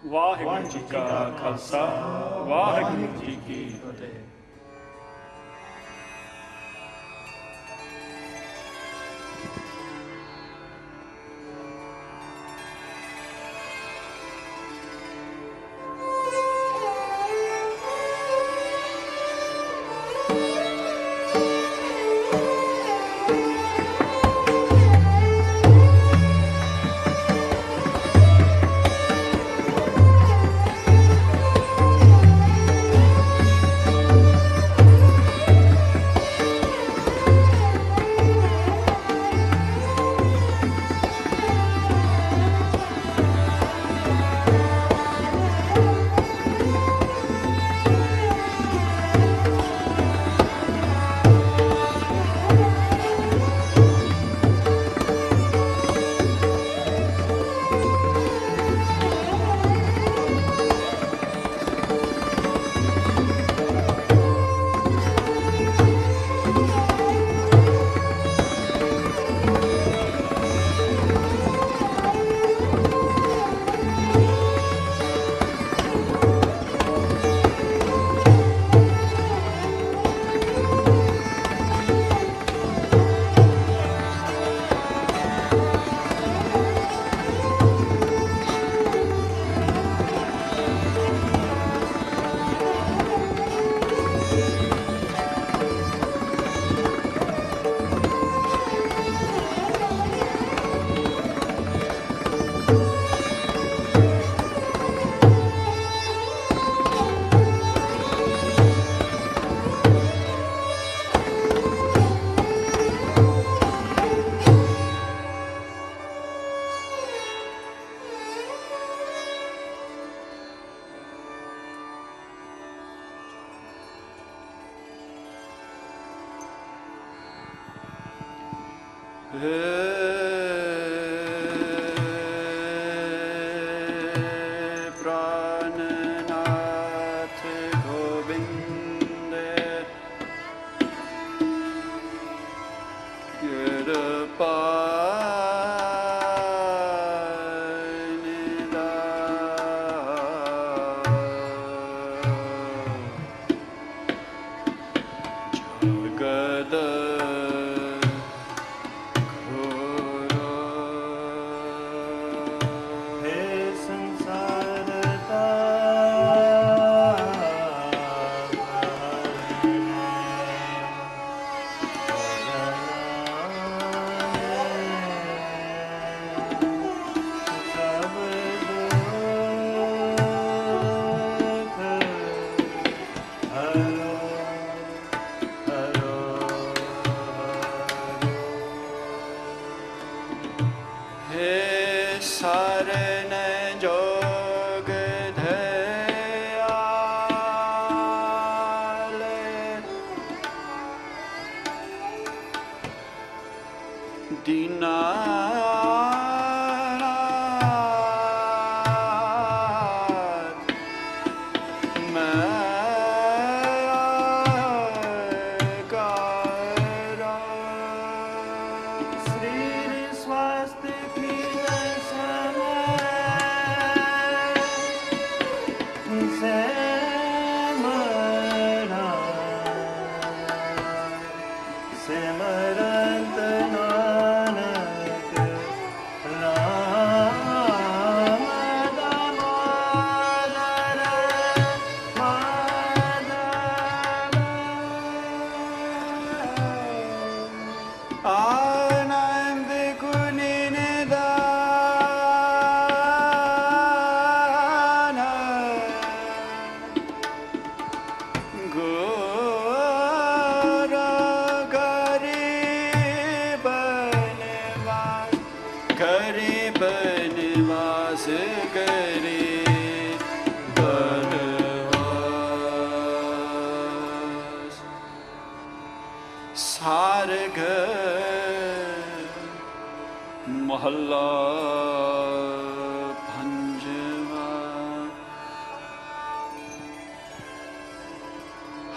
ਵਾਹਿਗੁਰੂ ਜੀ ਕਾ ਖਾਲਸਾ, ਵਾਹਿਗੁਰੂ ਜੀ ਕੀ ਫਤਿਹ।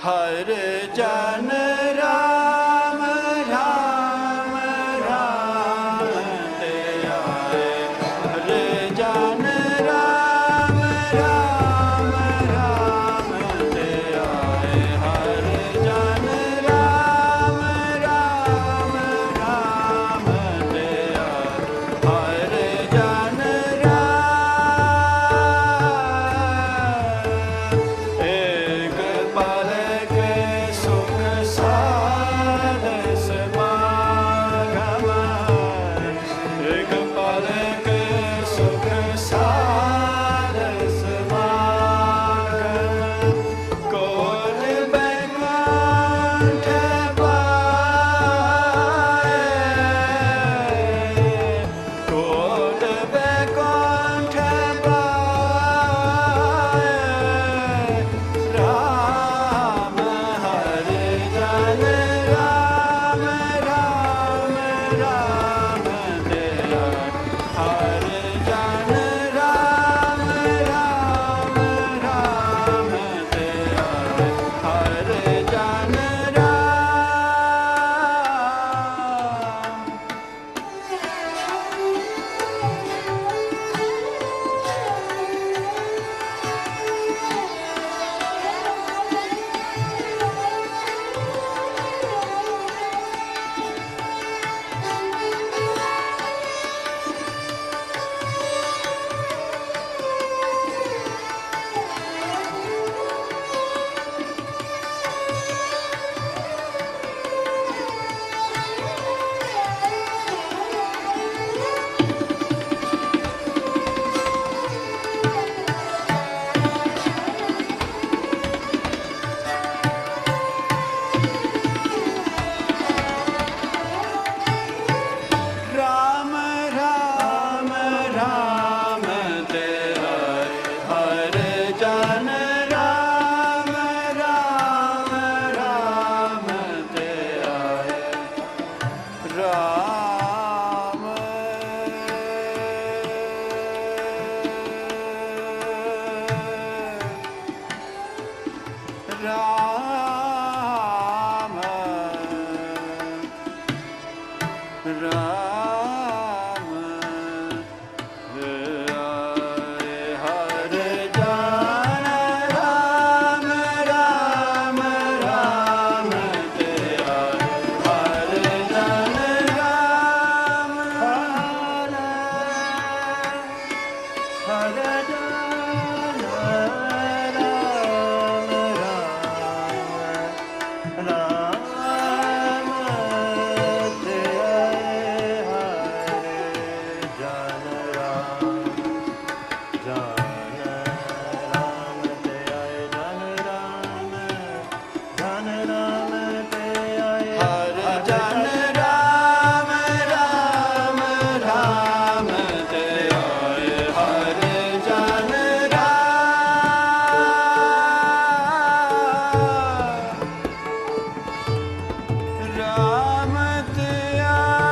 हर जन राम राम राम ते आए, हर जन राम सार समागम कोट बैकुंठ पाए कोट बैकुंठ पाए राम हरि जन राम राम राम तेरा हर जन राम राम राम तेरा हर जन राम। राम राम राम तेरा हर जन राम राम राम तेरा राम राम राम हर जन राम राम राम तेरा हर जन राम हर जन राम राम राम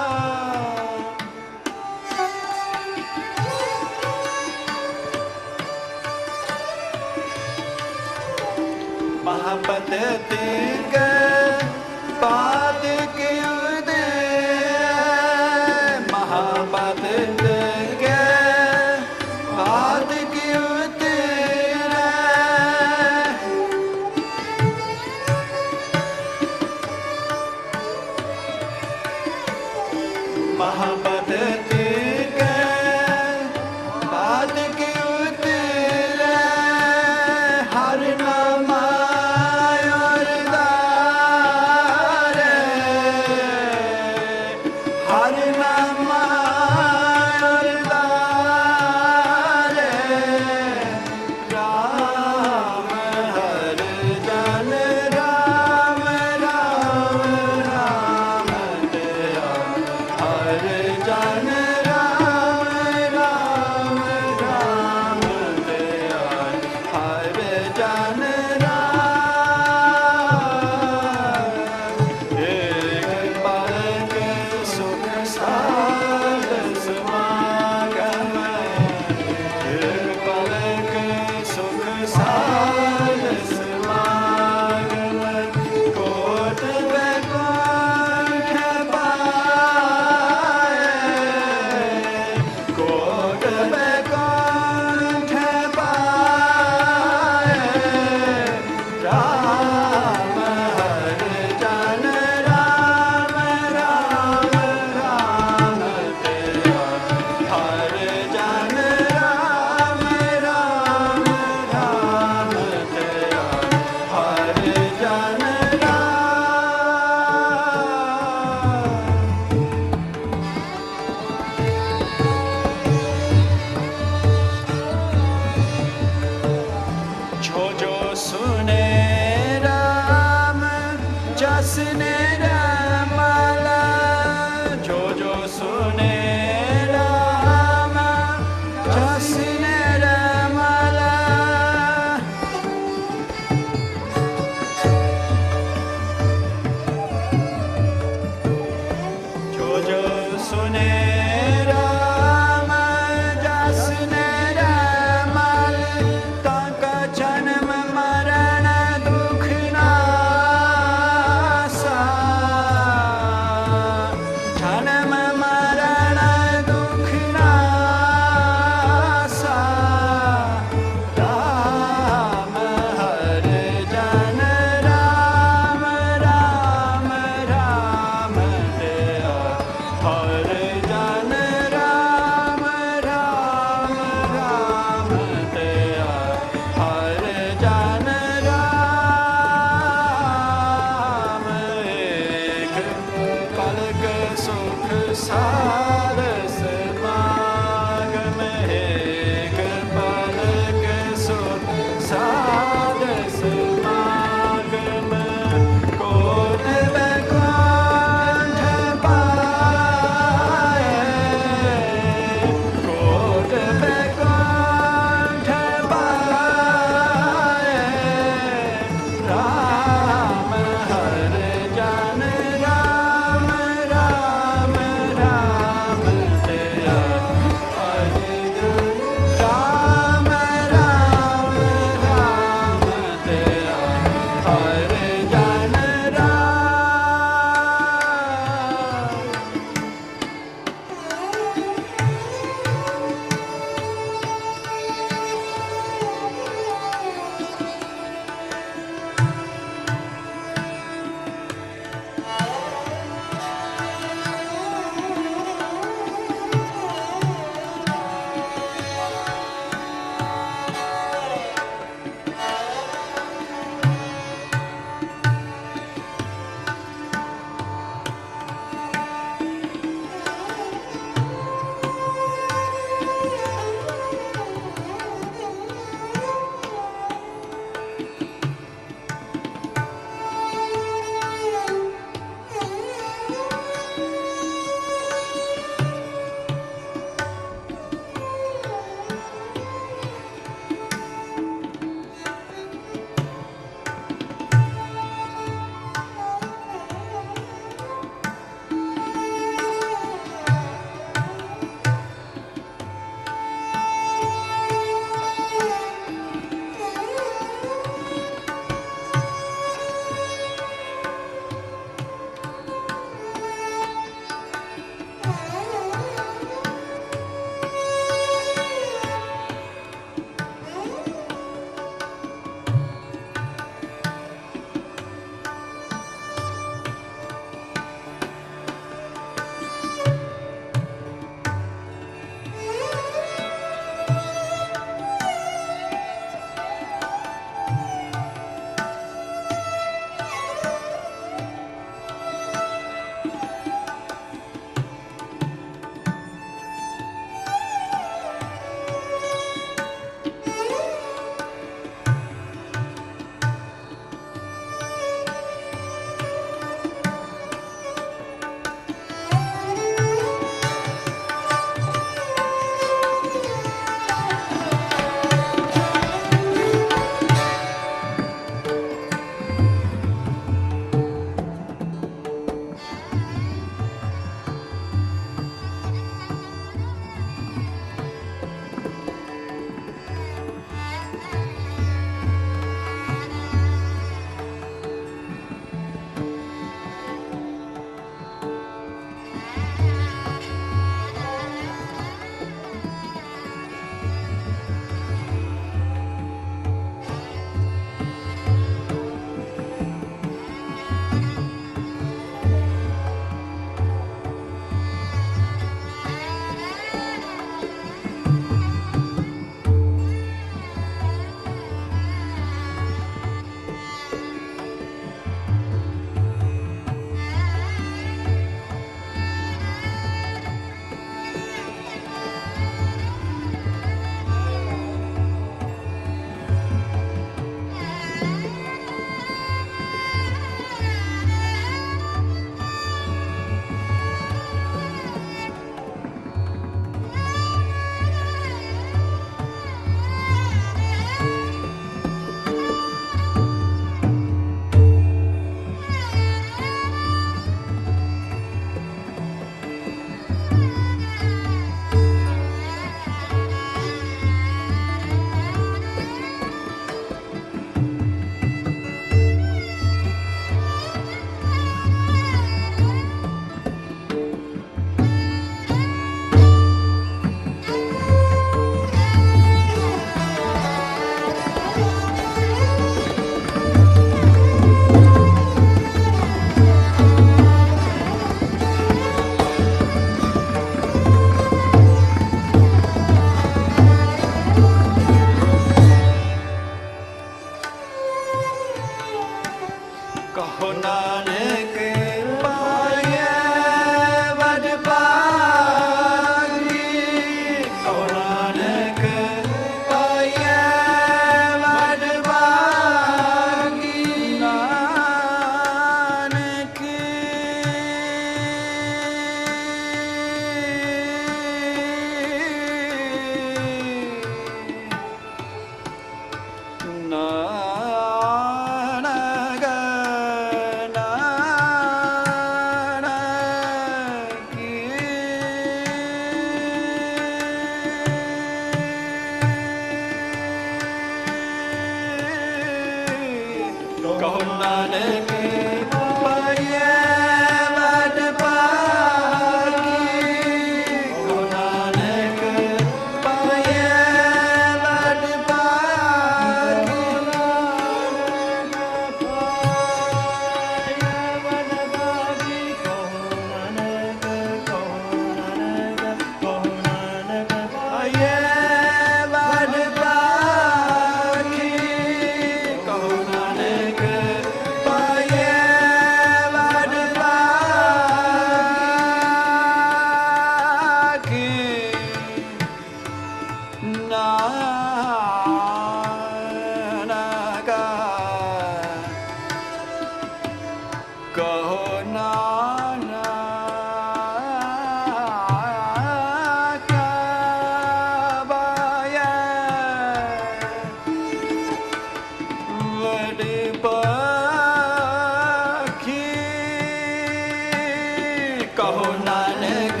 ਕਹੋ ਨਾਨਕ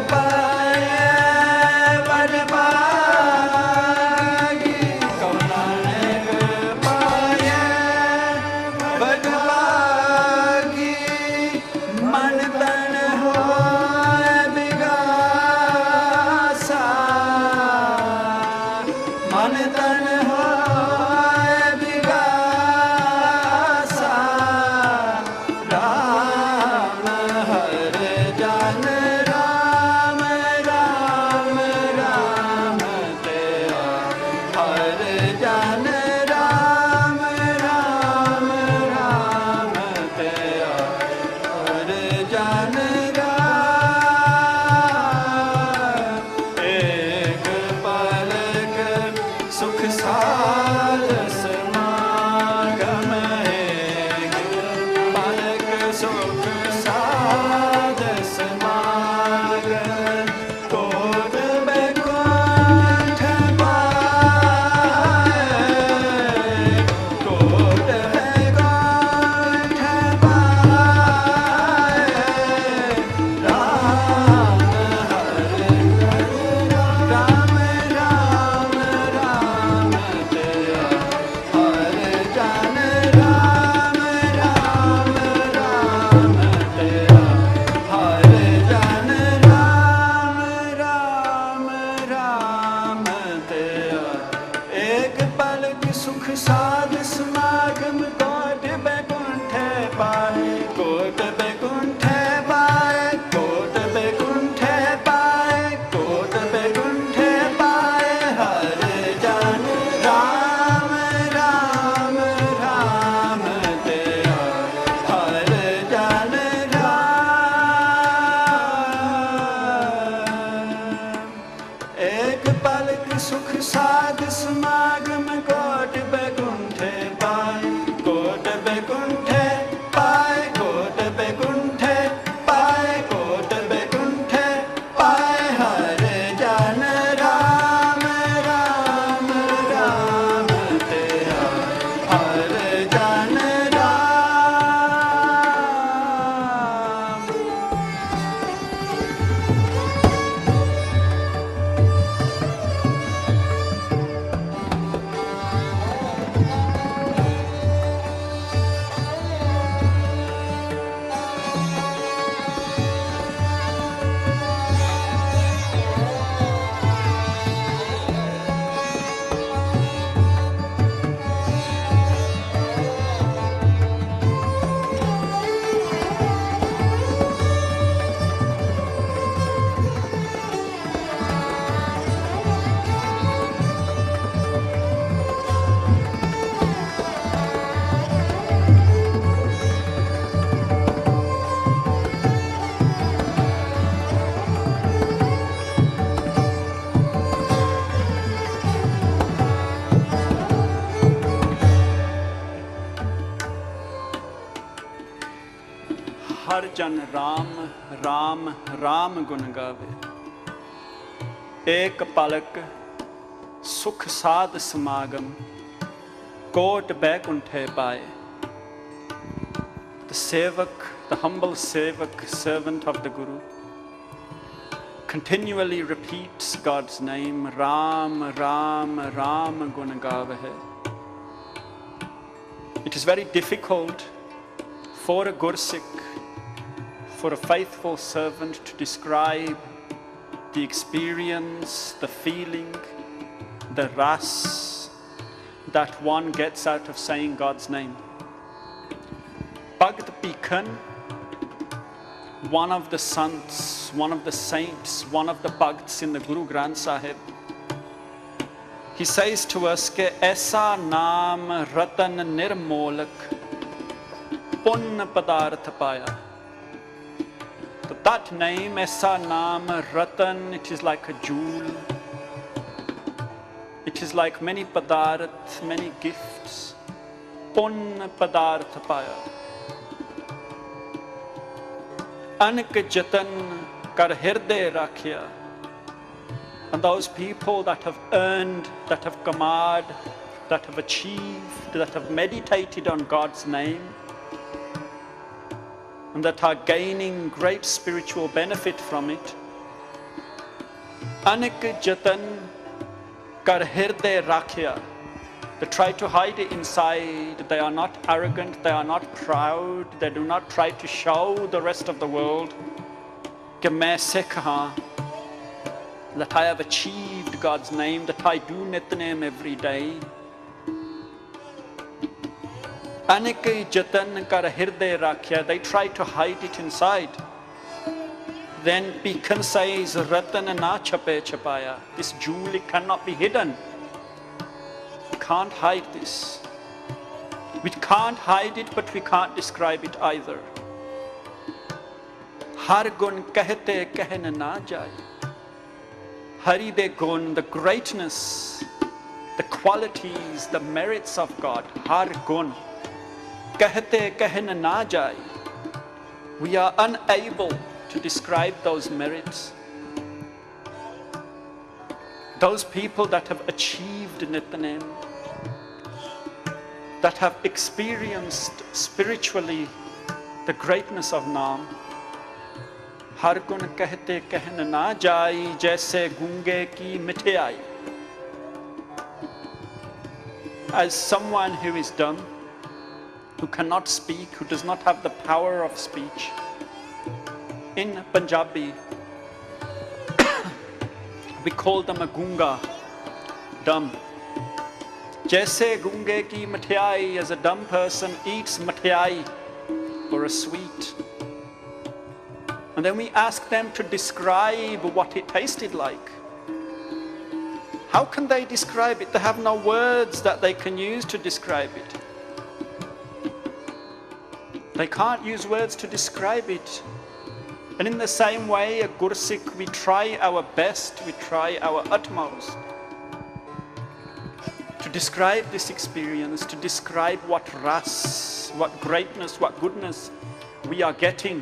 ਪਾਇਆ ਵਡ ਭਾਗੀ, ਕਹੋ ਨਾਨਕ ਪਾਇਆ ਵਡ ਭਾਗੀ, ਮਨ ਤਨ ਹੋਏ ਬਿਗਾਸਾ, ਮਨ ਤਨ ਹੋਏ ਬਿਗਾਸਾ, ਰਾਮ ਹਰਿ ਜਨ ਰਾਮ ਰਾਮ ਰਾਮ ਤੇਰਾ, ਹਰਿ ਜਨ ਰਾਮ ਰਾਮ ਰਾਮ ਤੇਰਾ, ਹਰਿ ਜਨ ਰਾਮ। ਏਕ ਪਲਕ ਸੁਖ ਸਾਧ ਸਮਾਗਮ, ਏਕ ਪਲਕ ਸੁਖ ਸਾਧ ਸਮਾਗਮ, ਕੋਟ ਬੈਕੁੰਠ ਪਾਏ, ਕੋਟ ਬੈਕੁੰਠ ਪਾਏ, ਰਾਮ ਹਰਿ ਰਾਮ ਰਾਮ ਰਾਮ ਤੇਰਾ, ਹਰਿ ਜਨ ਰਾਮ ਰਾਮ ਰਾਮ ਤੇਰਾ, ਹਰਿ ਜਨ ਰਾਮ ਰਾਮ ਰਾਮ ਤੇਰਾ। ਏਕ ਪਲਕ ਸੁਖ ਸਾਧ ਸਮਾਗਮ, ਕੋਟ ਬੈਕੁੰਠ ਪਾਏ, ਕੋਟ ਬੈਕੁੰਠ ਪਾਏ, ਕੋਟ ਬੈਕੁੰਠ ਪਾਏ, ਕੋਟ ਬੈਕੁੰਠ ਪਾਏ, ਹਰਿ ਜਨ ਰਾਮ ਰਾਮ ਰਾਮ ਤੇਰਾ, ਹਰਿ ਜਨ ਰਾਮ। ਏਕ ਪਲਕ ਸੁਖ ਸਾਧ ਸਮਾਗਮ, ਕੋਟ ਬੈਕੁੰਠ ਪਾਏ, ਕੋਟ ਬੈਕੁੰਠ ਪਾਏ, ਕੋਟ ਬੈਕੁੰਠ ਪਾਏ, ਕੋਟ ਬੈਕੁੰਠ ਪਾਏ, ਹਰਿ ਜਨ ਰਾਮ ਰਾਮ ਰਾਮ ਤੇਰਾ, ਹਰਿ ਜਨ ਰਾਮ। हर जन राम राम राम गुण गावे, एक पलक सुख साध समागम, कोट बैकुंठे पाए। The sevak, the humble sevak, servant of the Guru, continually repeats God's name, Ram, Ram, Ram gun gavahe. It is very difficult for a Gursikh, for a faithful servant to describe the experience, the feeling, the ras that one gets out of saying God's name. Bhagt Bhikkhan, one of the sants, one of the saints, one of the bhagts in the Guru Granth Sahib, he says to us ke aisa naam ratan nirmolak punn padarth paya. That name, aisa naam ratan, it is like a jewel. It is like many padarth, many gifts. Punn padarth paya. Anak jatan kar hirde rakhya. And those people that have earned, that have kamad, that have achieved, that have meditated on God's name, and that are gaining great spiritual benefit from it. Anek jatan kar hirde rakhya. They try to hide it inside. They are not arrogant, they are not proud, they do not try to show the rest of the world that I have achieved God's name, that I do Nitnem every day. Anek jatan kar hirde rakhya. They try to hide it inside. Then Pikan says, Ratan na chape chapaya. This jewel, it cannot be hidden. We can't hide this. We can't hide it, but we can't describe it either. Har gun kahte kahna na jai. Hari de gun, the greatness, the qualities, the merits of God. Har gun kahte kahna na jai. We are unable to describe those merits. Those people that have achieved Nitnem, that have experienced spiritually the greatness of Naam. Har gun kahte kahna na jai, jaise gunge ki mithiyai. As someone who is dumb, who cannot speak, who does not have the power of speech, in Punjabi, we call them a gunga, dumb. Jaise gunge ki mithiyai, as a dumb person eats mithiyai, or a sweet. And then we ask them to describe what it tasted like. How can they describe it? They have no words that they can use to describe it. They can't use words to describe it. And in the same way, a Gursikh, we try our best, we try our utmost to describe this experience, to describe what ras, what greatness, what goodness we are getting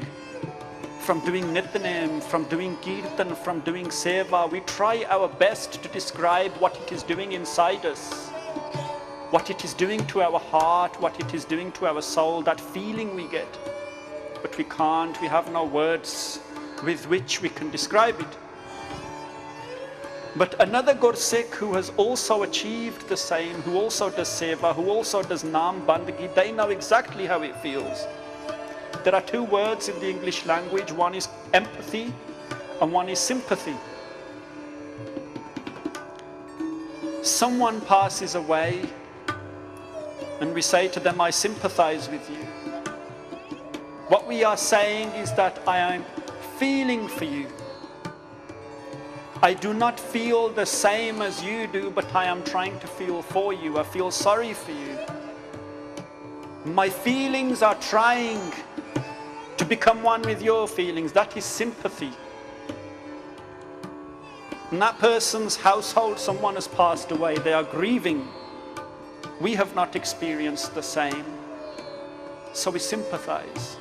from doing Nitnem, from doing Kirtan, from doing Seva. We try our best to describe what it is doing inside us, what it is doing to our heart, what it is doing to our soul, that feeling we get. But we can't, we have no words with which we can describe it. But another Gursikh who has also achieved the same, who also does Seva, who also does Naam Bandagi, they know exactly how it feels. There are two words in the English language, one is empathy and one is sympathy. Someone passes away and we say to them, I sympathize with you. What we are saying is that I am feeling for you. I do not feel the same as you do, but I am trying to feel for you. I feel sorry for you. My feelings are trying to become one with your feelings. That is sympathy. In that person's household, someone has passed away. They are grieving. We have not experienced the same, so we sympathize.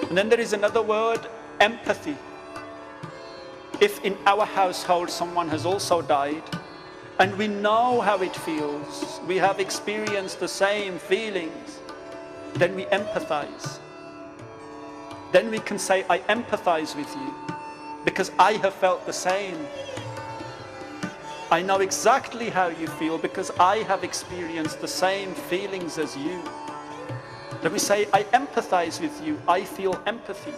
And then there is another word, empathy. If in our household someone has also died, and we know how it feels, we have experienced the same feelings, then we empathize. Then we can say, I empathize with you, because I have felt the same. I know exactly how you feel, because I have experienced the same feelings as you. Then we say, I empathize with you, I feel empathy.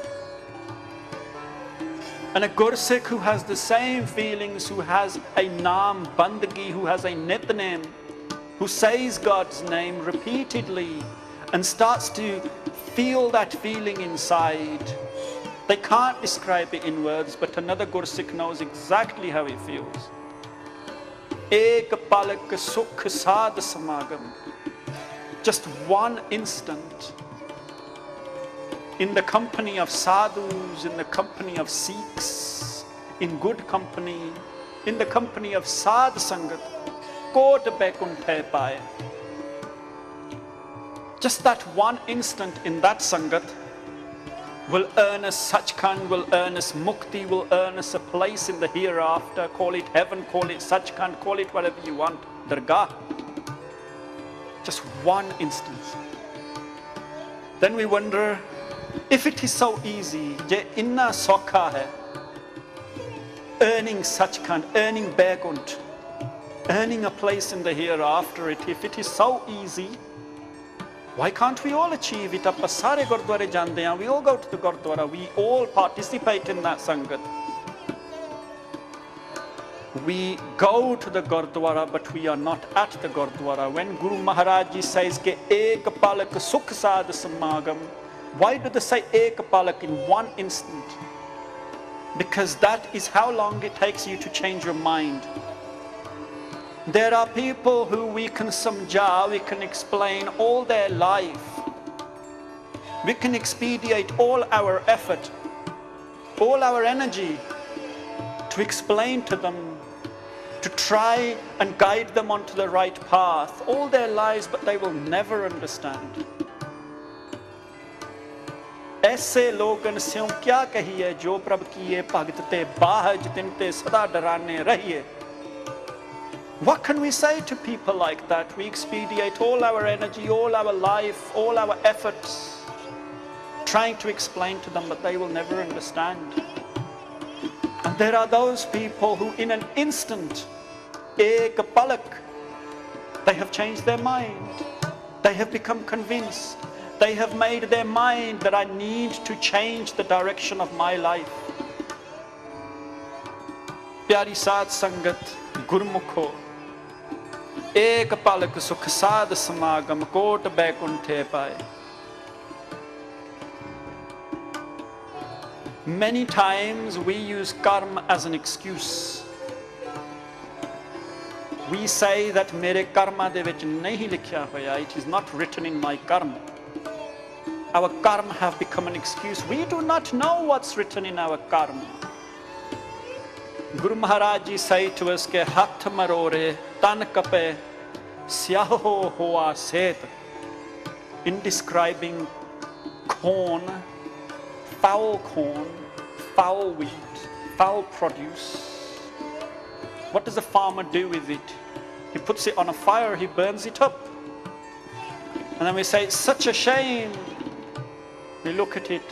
And a Gursikh who has the same feelings, who has a Naam Bandagi, who has a Nitnem, who says God's name repeatedly and starts to feel that feeling inside. They can't describe it in words, but another Gursikh knows exactly how it feels. Ek palak sukh saad samagam. Just one instant in the company of sadhus, in the company of Sikhs, in good company, in the company of Sadh Sangat, Kot Bekunthe Paye. Just that one instant in that Sangat will earn us Sachkhand, will earn us Mukti, will earn us a place in the hereafter. Call it heaven, call it Sachkhand, call it whatever you want, Dargah. Just one instance. Then we wonder, If it is so easy, je inna sokha hai, earning earning Baikunt, earning a place in the hereafter, if it is so easy, why can't we all achieve it? Aapa sare gurdware jande hain, we all go to the gurdwara, we all participate in that sangat. We go to the Gurdwara, but we are not at the Gurdwara. When Guru Maharaj Ji says ke ek palak sukh sad samagam, why do they say ek palak in one instant? Because that is how long it takes you to change your mind. There are people who we can samjha, we can explain all their life. We can expedite all our effort, all our energy to explain to them, to try and guide them onto the right path all their lives, but they will never understand. ऐसे लोगन स्यों क्या कहिए जो प्रभ किए भगत ते बाहज तिन ते सदा डराने रहिए. What can we say to people like that? We expedite all our energy, all our life, all our efforts trying to explain to them, but they will never understand. And there are those people who in an instant, ek palak, they have changed their mind. They have become convinced. They have made their mind that I need to change the direction of my life. Pyari Sad Sangat, Gurmukho, ek palak sukh sad samagam kot baikunthe paye. Many times we use karma as an excuse. We say that mere karma de vich nahi likhya hoya, it is not written in my karma. Our karma have become an excuse. We do not know what's written in our karma. Guru Maharaj Ji say to us ke hath marore tan kape syaho hoa set. In describing corn, foul wheat, foul produce. What does a farmer do with it? He puts it on a fire, he burns it up. And then we say, it's such a shame. We look at it.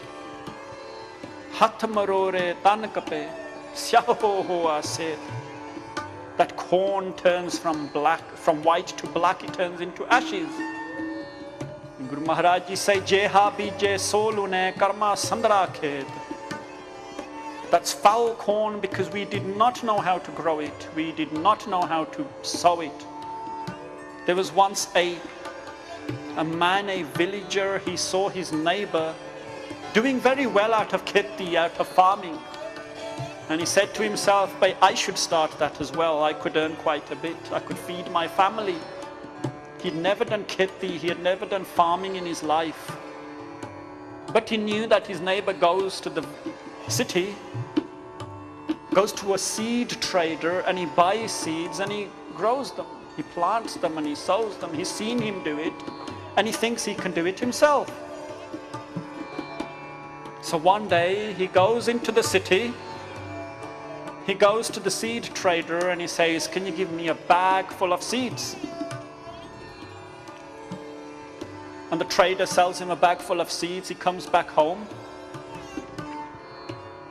Hath marore tan kape syaho hoa set. That corn turns from white to black, it turns into ashes. Guru Maharaj Ji say, Jeha bije solune karma sandra khed. That's foul corn because we did not know how to grow it. We did not know how to sow it. There was once a man, a villager, he saw his neighbor doing very well out of kheti, out of farming. And he said to himself, I should start that as well. I could earn quite a bit. I could feed my family. He'd never done kheti, he had never done farming in his life. But he knew that his neighbor goes to the city, goes to a seed trader and he buys seeds and he grows them. He plants them and he sows them. He's seen him do it and he thinks he can do it himself. So one day he goes into the city, he goes to the seed trader and he says, can you give me a bag full of seeds? And the trader sells him a bag full of seeds. He comes back home.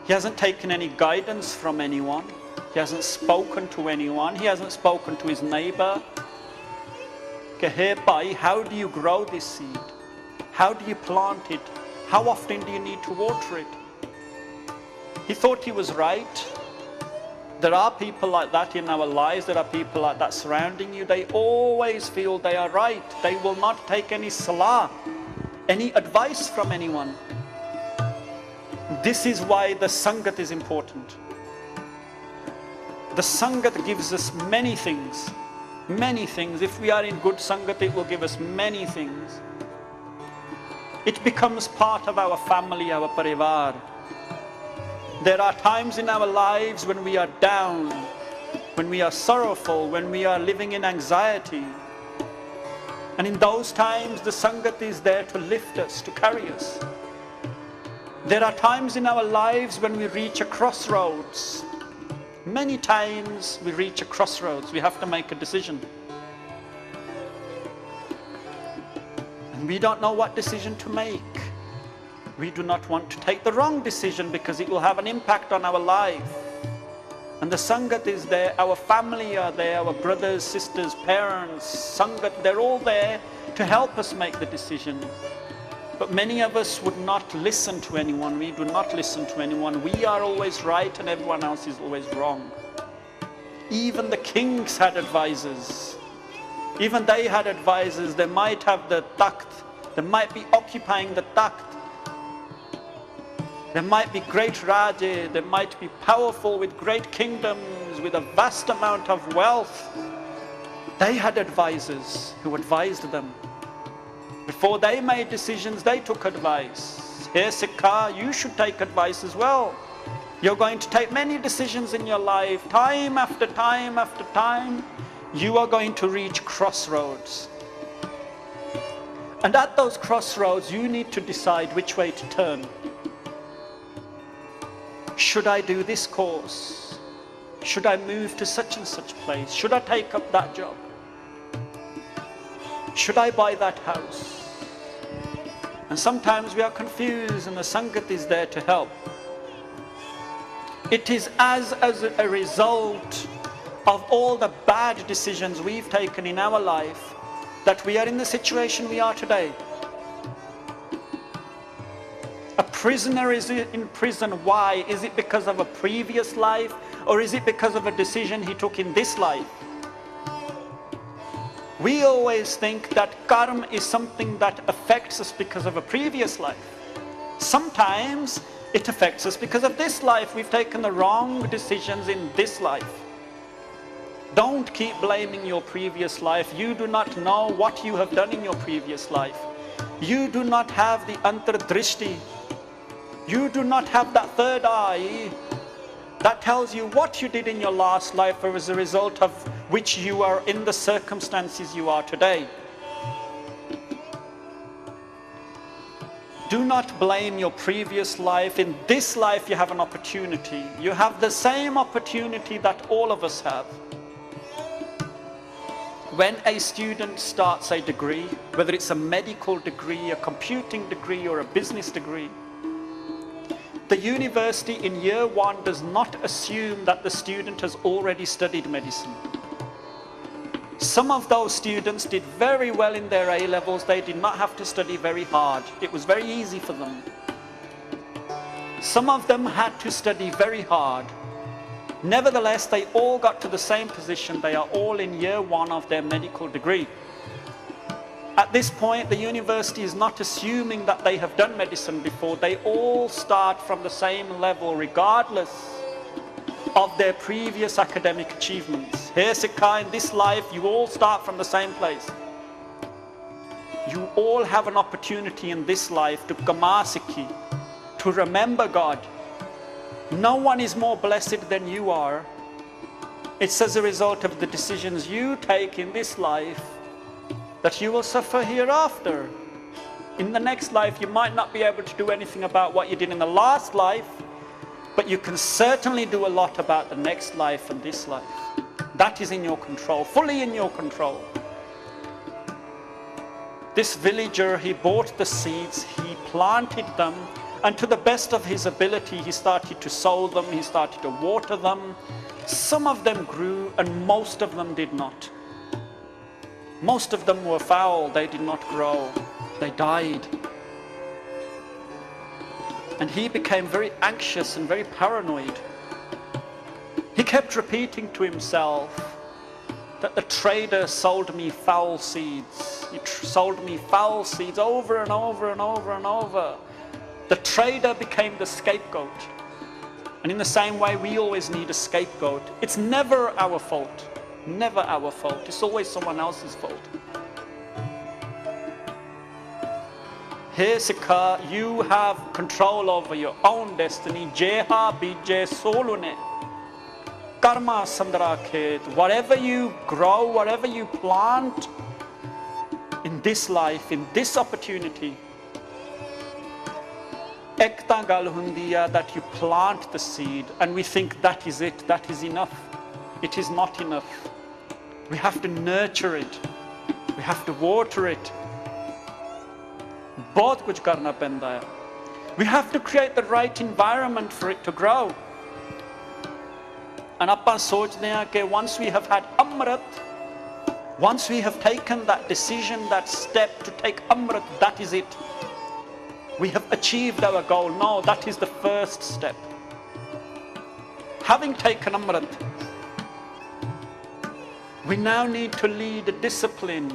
He hasn't taken any guidance from anyone. He hasn't spoken to anyone. He hasn't spoken to his neighbor. Hey bhai, how do you grow this seed? How do you plant it? How often do you need to water it? He thought he was right. There are people like that in our lives. There are people like that surrounding you. They always feel they are right. They will not take any salah, any advice from anyone. This is why the sangat is important. The sangat gives us many things. Many things. If we are in good sangat, it will give us many things. It becomes part of our family, our parivar. There are times in our lives when we are down, when we are sorrowful, when we are living in anxiety. And in those times, the sangat is there to lift us, to carry us. There are times in our lives when we reach a crossroads. Many times we reach a crossroads. We have to make a decision. And we don't know what decision to make. We do not want to take the wrong decision because it will have an impact on our life. And the Sangat is there, our family are there, our brothers, sisters, parents, Sangat, they're all there to help us make the decision. But many of us would not listen to anyone. We do not listen to anyone. We are always right and everyone else is always wrong. Even the kings had advisors. Even they had advisors. They might have the takht. They might be occupying the takht. They might be great Raja. They might be powerful with great kingdoms, with a vast amount of wealth. They had advisors who advised them. Before they made decisions, they took advice. Here, Sikha, you should take advice as well. You're going to take many decisions in your life, time after time after time. You are going to reach crossroads. And at those crossroads, you need to decide which way to turn. Should I do this course? Should I move to such and such place? Should I take up that job? Should I buy that house? And sometimes we are confused and the Sangat is there to help. It is as a result of all the bad decisions we've taken in our life that we are in the situation we are today. A prisoner is in prison. Why? Is it because of a previous life or is it because of a decision he took in this life? We always think that karma is something that affects us because of a previous life. Sometimes it affects us because of this life. We've taken the wrong decisions in this life. Don't keep blaming your previous life. You do not know what you have done in your previous life. You do not have the antardrishti. You do not have that third eye that tells you what you did in your last life or as a result of which you are in the circumstances you are today. Do not blame your previous life. In this life you have an opportunity. You have the same opportunity that all of us have. When a student starts a degree, whether it's a medical degree, a computing degree or a business degree, the university in year one does not assume that the student has already studied medicine. Some of those students did very well in their A-levels. They did not have to study very hard. It was very easy for them. Some of them had to study very hard. Nevertheless, they all got to the same position. They are all in year one of their medical degree. At this point, the university is not assuming that they have done medicine before. They all start from the same level, regardless of their previous academic achievements. Here, Sikha, in this life, you all start from the same place. You all have an opportunity in this life to kama sikhi, to remember God. No one is more blessed than you are. It's as a result of the decisions you take in this life that you will suffer hereafter. In the next life, you might not be able to do anything about what you did in the last life, but you can certainly do a lot about the next life and this life. That is in your control, fully in your control. This villager, he bought the seeds, he planted them, and to the best of his ability, he started to sow them, he started to water them. Some of them grew and most of them did not. Most of them were foul, they did not grow, they died. And he became very anxious and very paranoid. He kept repeating to himself that the trader sold me foul seeds. He sold me foul seeds over and over and over and over. The trader became the scapegoat. And in the same way, we always need a scapegoat. It's never our fault. Never our fault. It's always someone else's fault. Here, Sikha, you have control over your own destiny. Jeha bije solune. Karma sandra khet. Whatever you grow, whatever you plant in this life, in this opportunity, ekta gal hundi hai that you plant the seed and we think that is it, that is enough. It is not enough. We have to nurture it. We have to water it. बहुत कुछ करना पैंदा है. We have to create the right environment for it to grow. And ਆਪਾਂ ਸੋਚਦੇ ਹਾਂ ਕਿ once we have had Amrit, once we have taken that decision, that step to take Amrit, that is it. We have achieved our goal. No, that is the first step. Having taken Amrit, we now need to lead a discipline.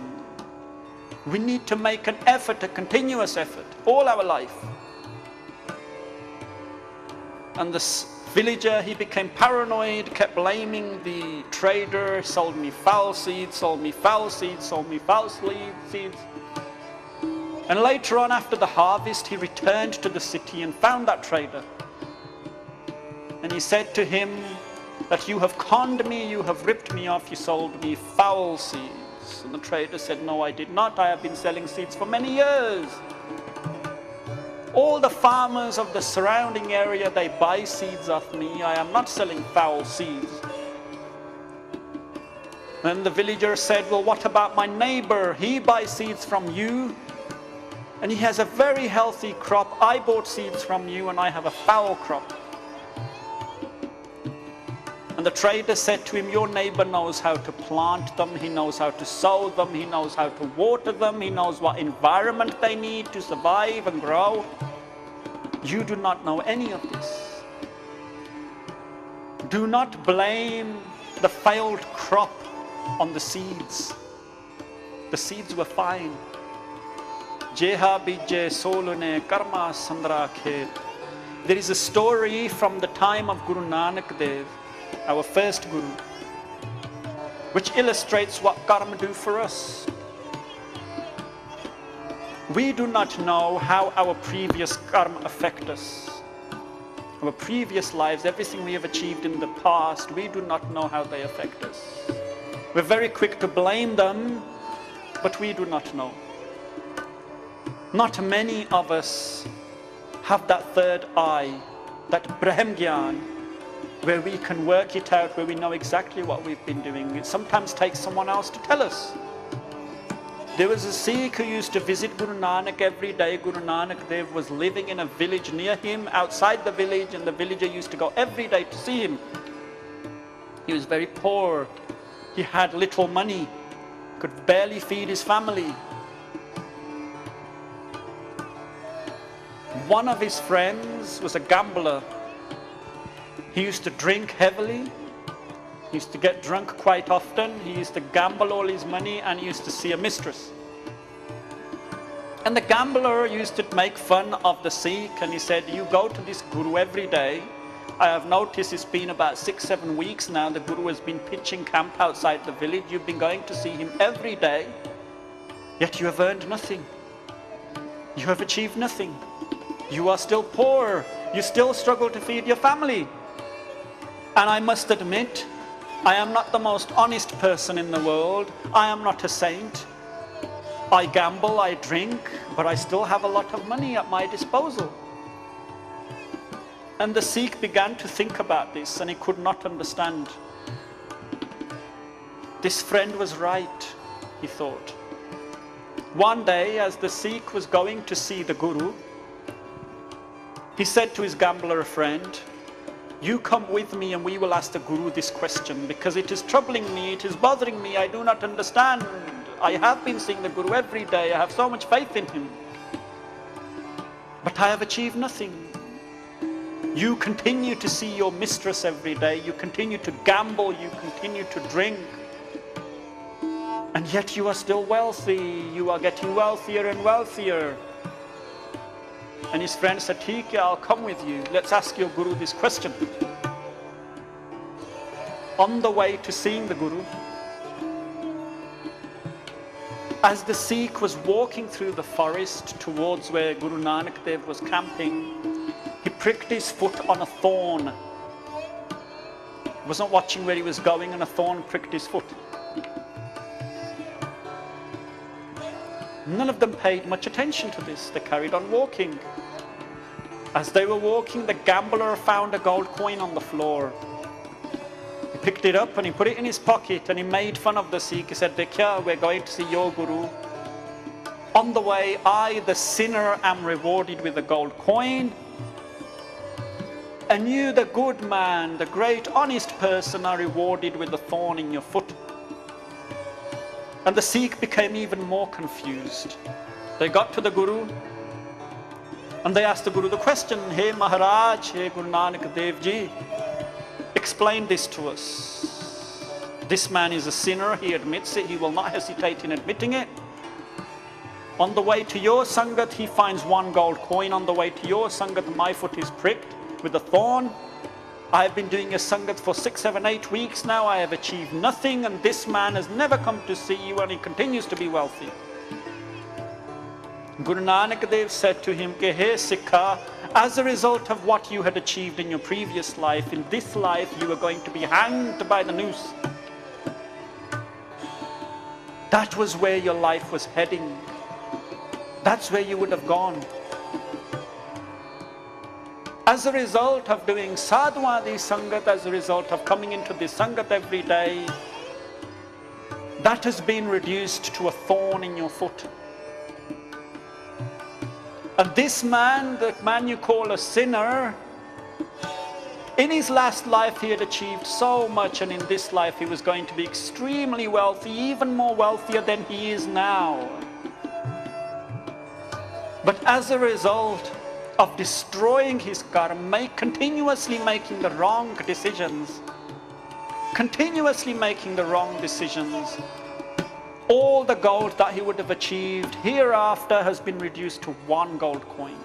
We need to make an effort, a continuous effort, all our life. And this villager, he became paranoid, kept blaming the trader, sold me foul seeds, sold me foul seeds, sold me foul seeds. And later on, after the harvest, he returned to the city and found that trader. And he said to him that you have conned me, you have ripped me off, you sold me foul seeds. And the trader said, no, I did not. I have been selling seeds for many years. All the farmers of the surrounding area, they buy seeds off me. I am not selling foul seeds. Then the villager said, well, what about my neighbor? He buys seeds from you, and he has a very healthy crop. I bought seeds from you, and I have a foul crop. And the trader said to him, your neighbor knows how to plant them, he knows how to sow them, he knows how to water them, he knows what environment they need to survive and grow. You do not know any of this. Do not blame the failed crop on the seeds. The seeds were fine. Jeha bijje solune karma sandra khet. There is a story from the time of Guru Nanak Dev, our first Guru, which illustrates what karma do for us. We do not know how our previous karma affect us. Our previous lives, everything we have achieved in the past, we do not know how they affect us. We're very quick to blame them, but we do not know. Not many of us have that third eye, that Brahm Gyan, where we can work it out, where we know exactly what we've been doing. It sometimes takes someone else to tell us. There was a Sikh who used to visit Guru Nanak every day. Guru Nanak Dev was living in a village near him, outside the village, and the villager used to go every day to see him. He was very poor. He had little money, could barely feed his family. One of his friends was a gambler. He used to drink heavily. He used to get drunk quite often. He used to gamble all his money, and he used to see a mistress. And the gambler used to make fun of the Sikh, and he said, you go to this Guru every day. I have noticed it's been about 6-7 weeks now. The Guru has been pitching camp outside the village. You've been going to see him every day, yet you have earned nothing. You have achieved nothing. You are still poor. You still struggle to feed your family. And I must admit, I am not the most honest person in the world. I am not a saint. I gamble, I drink, but I still have a lot of money at my disposal. And the Sikh began to think about this, and he could not understand. This friend was right, he thought. One day, as the Sikh was going to see the Guru, he said to his gambler friend, you come with me and we will ask the Guru this question, because it is troubling me, it is bothering me, I do not understand. I have been seeing the Guru every day, I have so much faith in him, but I have achieved nothing. You continue to see your mistress every day, you continue to gamble, you continue to drink, and yet you are still wealthy, you are getting wealthier and wealthier. And his friend said, "Theek hai, I'll come with you. Let's ask your Guru this question." On the way to seeing the Guru, as the Sikh was walking through the forest towards where Guru Nanak Dev was camping, he pricked his foot on a thorn. He wasn't watching where he was going, and a thorn pricked his foot. None of them paid much attention to this. They carried on walking. As they were walking, the gambler found a gold coin on the floor. He picked it up and he put it in his pocket, and he made fun of the Sikh. He said, "Dekhya, we're going to see your Guru. On the way, I, the sinner, am rewarded with a gold coin. And you, the good man, the great honest person, are rewarded with a thorn in your foot. And the Sikh became even more confused. They got to the Guru and they asked the Guru the question, Hey Maharaj, Hey Guru Nanak Dev Ji, explain this to us. This man is a sinner, he admits it, he will not hesitate in admitting it. On the way to your Sangat, he finds one gold coin. On the way to your Sangat, my foot is pricked with a thorn. I have been doing a Sangat for 6, 7, 8 weeks now. I have achieved nothing, and this man has never come to see you, and he continues to be wealthy. Guru Nanak Dev said to him, Hey Sikha, as a result of what you had achieved in your previous life, in this life you are going to be hanged by the noose. That was where your life was heading. That's where you would have gone. As a result of doing sadhwadi sangat, as a result of coming into this sangat every day, that has been reduced to a thorn in your foot. And this man, the man you call a sinner, in his last life he had achieved so much, and in this life he was going to be extremely wealthy, even more wealthier than he is now. But as a result of destroying his karma, continuously making the wrong decisions, all the gold that he would have achieved hereafter has been reduced to one gold coin.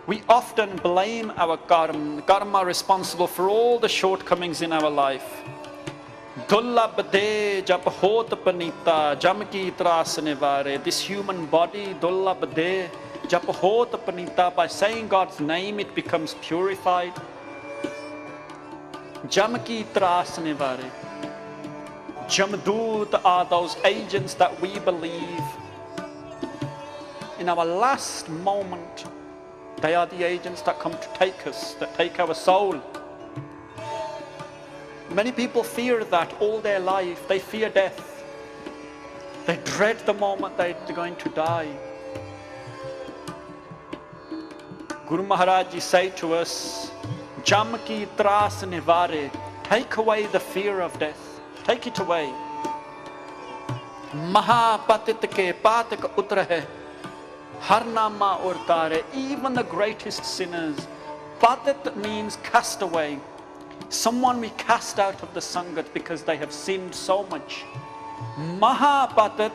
We often blame our karma responsible for all the shortcomings in our life. Dullabh de jab hot panita jam ki tras nivare. This human body, dullabh de jab hot panita, by saying God's name it becomes purified. Jam ki tras nivare. Jamdut are those agents that we believe in our last moment. They are the agents that come to take us, that take our soul. Many people fear that all their life. They fear death. They dread the moment they're going to die. Guru Maharaj Ji say to us, Jam ki tras nivare, take away the fear of death. Take it away. Maha patit ke patak utrahe, har nama urtare. Even the greatest sinners, patit means cast away. Someone we cast out of the Sangat because they have sinned so much. Mahapatit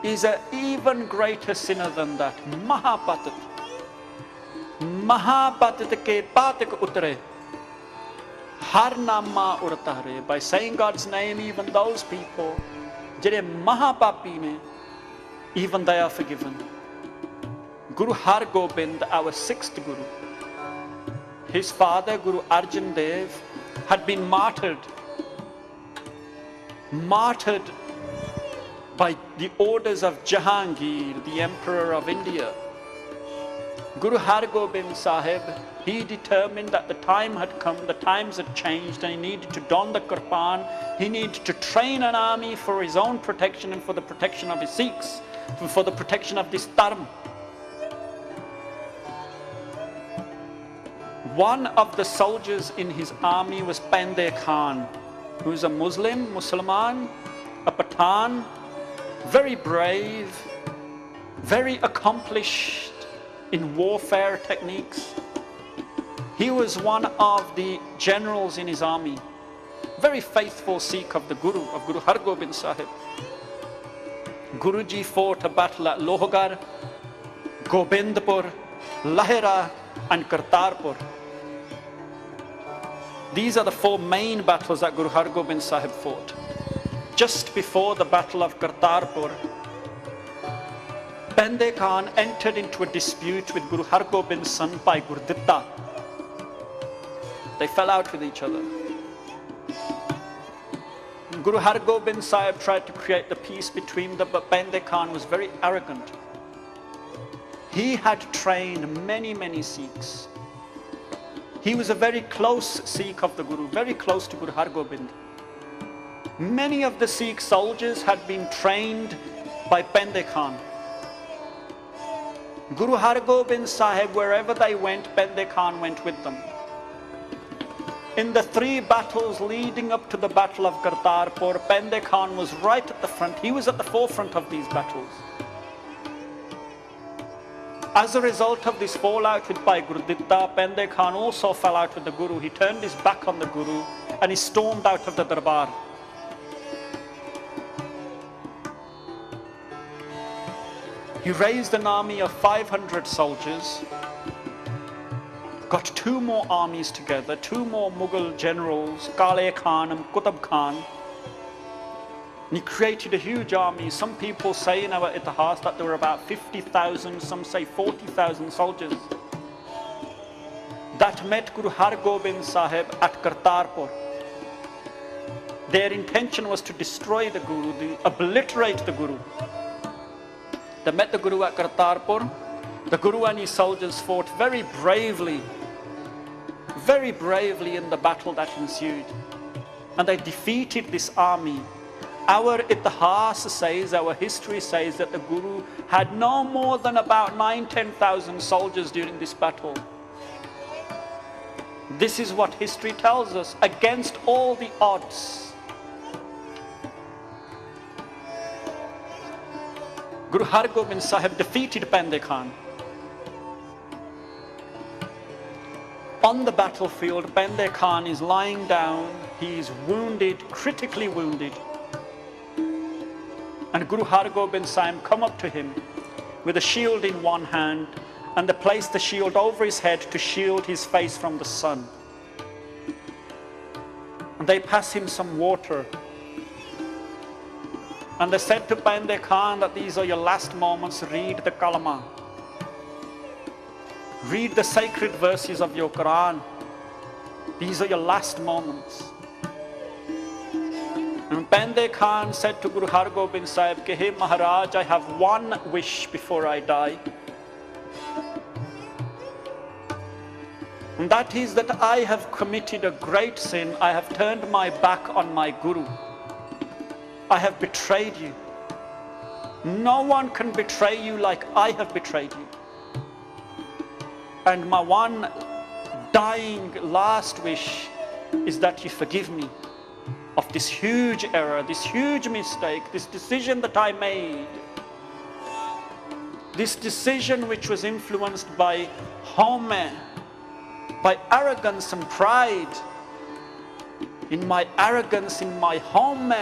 is an even greater sinner than that. Mahapatit. Mahapatit ke patik utre. Har nama urtare. By saying God's name, even those people, jere mahapapi ne, even they are forgiven. Guru Har Gobind, our 6th Guru, his father, Guru Arjan Dev, had been martyred by the orders of Jahangir, the Emperor of India. Guru Har Gobind Sahib, he determined that the time had come, the times had changed, and he needed to don the kirpan, he needed to train an army for his own protection and for the protection of his Sikhs, for the protection of this dharma. One of the soldiers in his army was Bande Khan, who is a Musliman, a Pathan, very brave, very accomplished in warfare techniques. He was one of the generals in his army, very faithful Sikh of the Guru, of Guru Har Gobind Sahib. Guruji fought a battle at Lohgar, Gobindpur, Lahira and Kartarpur. These are the 4 main battles that Guru Har Gobind Sahib fought. Just before the battle of Kartarpur, Bande Khan entered into a dispute with Guru Har Gobind's son Bhai Gurditta. They fell out with each other. Guru Har Gobind Sahib tried to create the peace between them, but Bande Khan was very arrogant. He had trained many Sikhs. He was a very close Sikh of the Guru, very close to Guru Har Gobind. Many of the Sikh soldiers had been trained by Pende Khan. Guru Har Gobind Sahib, wherever they went, Pende Khan went with them. In the 3 battles leading up to the Battle of Kartarpur, Pende Khan was right at the front. He was at the forefront of these battles. As a result of this fallout with Bhai Gurditta, Pende Khan also fell out with the Guru. He turned his back on the Guru and he stormed out of the Darbar. He raised an army of 500 soldiers, got 2 more armies together, 2 more Mughal generals, Kale Khan and Qutb Khan. And he created a huge army. Some people say in our itihas that there were about 50,000, some say 40,000 soldiers that met Guru Har Gobind Sahib at Kartarpur. Their intention was to destroy the Guru, obliterate the Guru. They met the Guru at Kartarpur. The Guru and his soldiers fought very bravely in the battle that ensued. And they defeated this army. Our itihas says, our history says that the Guru had no more than about 9,000-10,000 soldiers during this battle. This is what history tells us, against all the odds. Guru Har Gobind Sahib defeated Pende Khan. On the battlefield, Pende Khan is lying down. He is wounded, critically wounded. And Guru Har Gobind Sahib come up to him with a shield in one hand, and they placed the shield over his head to shield his face from the sun. And they pass him some water. And they said to Pende Khan that these are your last moments, read the kalama. Read the sacred verses of your Quran. These are your last moments. And Pende Khan said to Guru Har Gobind Sahib, "Hey Maharaj, I have one wish before I die. And that is that I have committed a great sin. I have turned my back on my Guru. I have betrayed you. No one can betray you like I have betrayed you. And my one dying last wish is that you forgive me of this huge error, this huge mistake, this decision that I made. This decision which was influenced by home, by arrogance and pride. In my arrogance, in my home,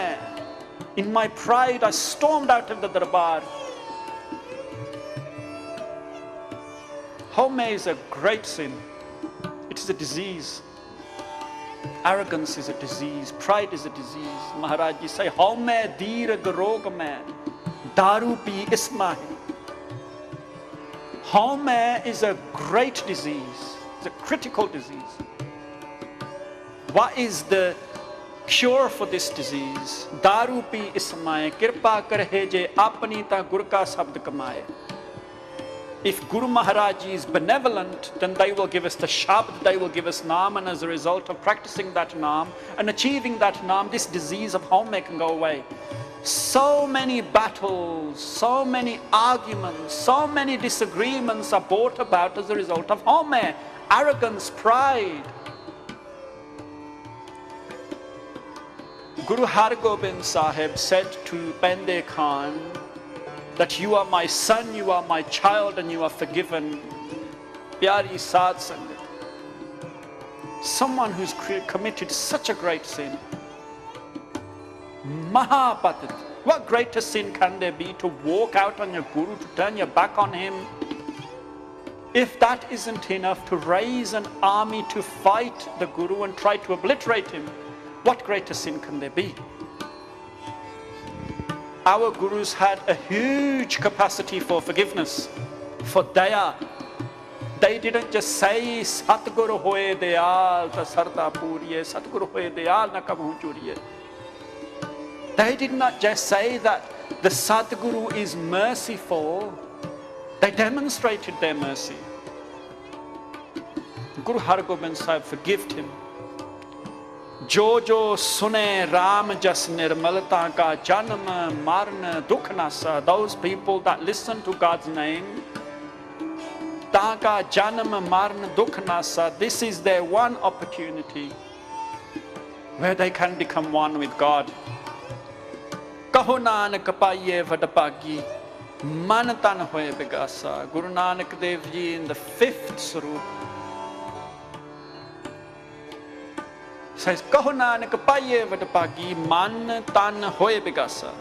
in my pride, I stormed out of the Darbar. Home is a great sin. It is a disease. Arrogance is a disease. Pride is a disease. Maharaj ji say, home deer garog mein, daru pi isma hai. Home is a great disease. It's a critical disease. What is the cure for this disease? Daru pi isma hai, kirpa karhe je apni ta gur ka sabd kamaye. If Guru Maharaj is benevolent, then they will give us the Shabd, they will give us Naam, and as a result of practicing that Naam and achieving that Naam, this disease of home can go away. So many battles, so many arguments, so many disagreements are brought about as a result of home, arrogance, pride. Guru Har Gobind Sahib said to Pende Khan that you are my son, you are my child, and you are forgiven. Pyari Sad Sangat. Someone who's committed such a great sin. Mahapatit. What greater sin can there be to walk out on your Guru, to turn your back on him? If that isn't enough to raise an army to fight the Guru and try to obliterate him, what greater sin can there be? Our Gurus had a huge capacity for forgiveness, for daya. They didn't just say, Satguru hoye dayal ta sarda puriye, Satguru hoye dayal na kabhu churiye. They did not just say that the Sadguru is merciful. They demonstrated their mercy. Guru Har Gobind Sahib forgave him. जो जो सुने राम जस निर्मलता का जन्म मरण दुख NASA. Those people that listen to God's name, ताका जन्म मरण दुख NASA. This is their one opportunity where they can become one with God. कहो नानक पाइए वडभागी, मन तन होए बिगासा. Guru Nanak Dev Ji in the 5th Sarup says, Kaho Nanak paye vadapagi, man tan hoye bigasa.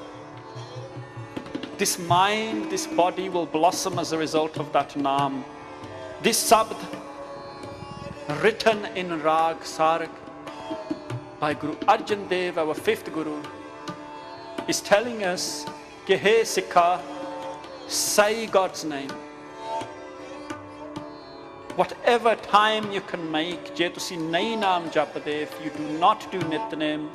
This mind, this body will blossom as a result of that naam. This sabd, written in raag Sarang by Guru Arjan Dev, our 5th Guru, is telling us, Ke hey Sikha, say God's name. Whatever time you can make, je tusi nahi naam japde, if you do not do Nitnem,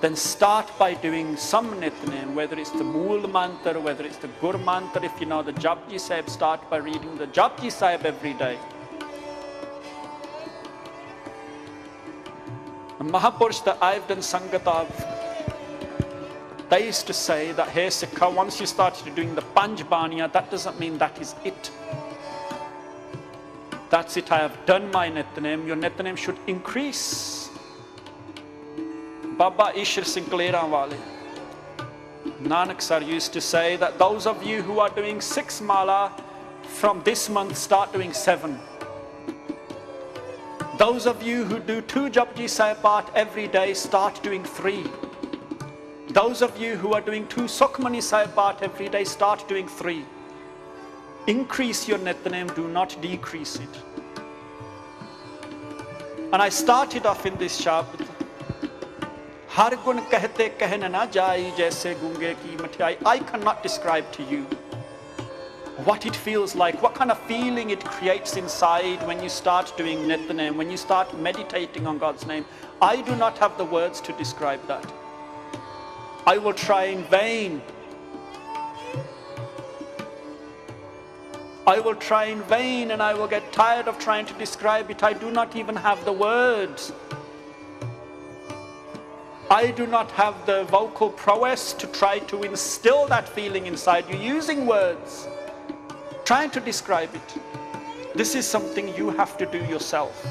then start by doing some Nitnem, whether it's the Mool Mantra, whether it's the Gur Mantra. If you know the Japji Sahib, start by reading the Japji Sahib every day. The Mahapurush that I've done Sangat of, they used to say that, hey Sikha, once you started doing the Panj Baniya, that doesn't mean that is it. That's it, I have done my Nitnem. Your Nitnem should increase. Baba Ishar Singh Lallie, Nanak Sir used to say that those of you who are doing 6 mala, from this month start doing 7. Those of you who do 2 Japji Sahib Path every day, start doing 3. Those of you who are doing 2 Sukhmani Sahib Path every day, start doing 3. Increase your Nitnem, do not decrease it. And I started off in this shabd, Har gun kahte kahna na jai jaise gunge ki mithai. I cannot describe to you what it feels like, what kind of feeling it creates inside when you start doing Nitnem, when you start meditating on God's name. I do not have the words to describe that. I will try in vain. I will try in vain and I will get tired of trying to describe it. I do not even have the words. I do not have the vocal prowess to try to instill that feeling inside you using words, trying to describe it. This is something you have to do yourself.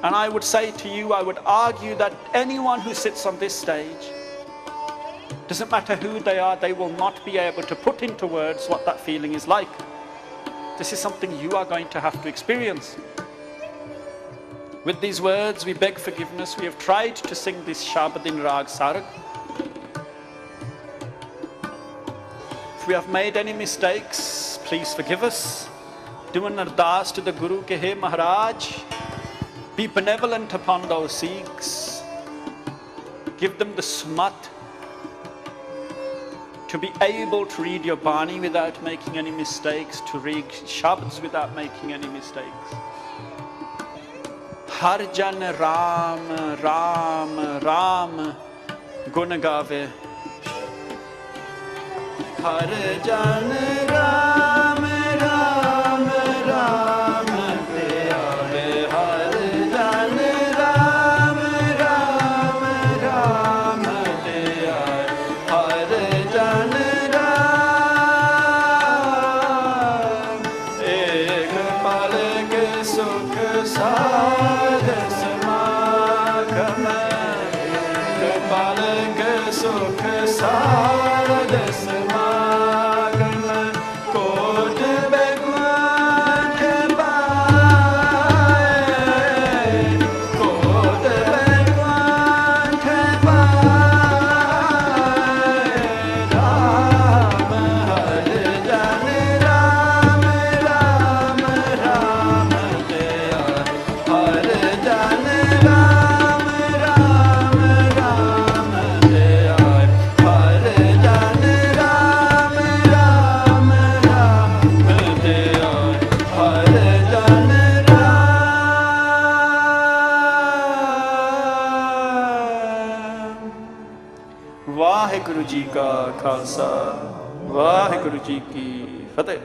And I would say to you, I would argue that anyone who sits on this stage, doesn't matter who they are, they will not be able to put into words what that feeling is like. This is something you are going to have to experience. With these words, we beg forgiveness. We have tried to sing this Shabad in Raag Sarang. If we have made any mistakes, please forgive us. Do an ardas to the Guru ke hey Maharaj, be benevolent upon those Sikhs. Give them the smat to be able to read your Bani without making any mistakes, to read Shabds without making any mistakes. Har jan Ram, Ram, Ram, gun gave. Har jan Ram, Ram, Ram, te aave. Har jan Ram, Ram, Ram, te aave. Har jan Ram, ek pal ke sukh saad samagam, ek pal ke sukh saad samagam, kot begwant paaye, kot begwant paaye. Ram har jan Ram, Ram, Ram te aay. Har jan Ram, Ram, Ram te aay. Har jan Ram, Ram, Ram te aay. Har jan Ram. Waheguru ji ਕਾ ਖਾਲਸਾ, ਵਾਹਿਗੁਰੂ ਜੀ ਕੀ ਫਤਿਹ।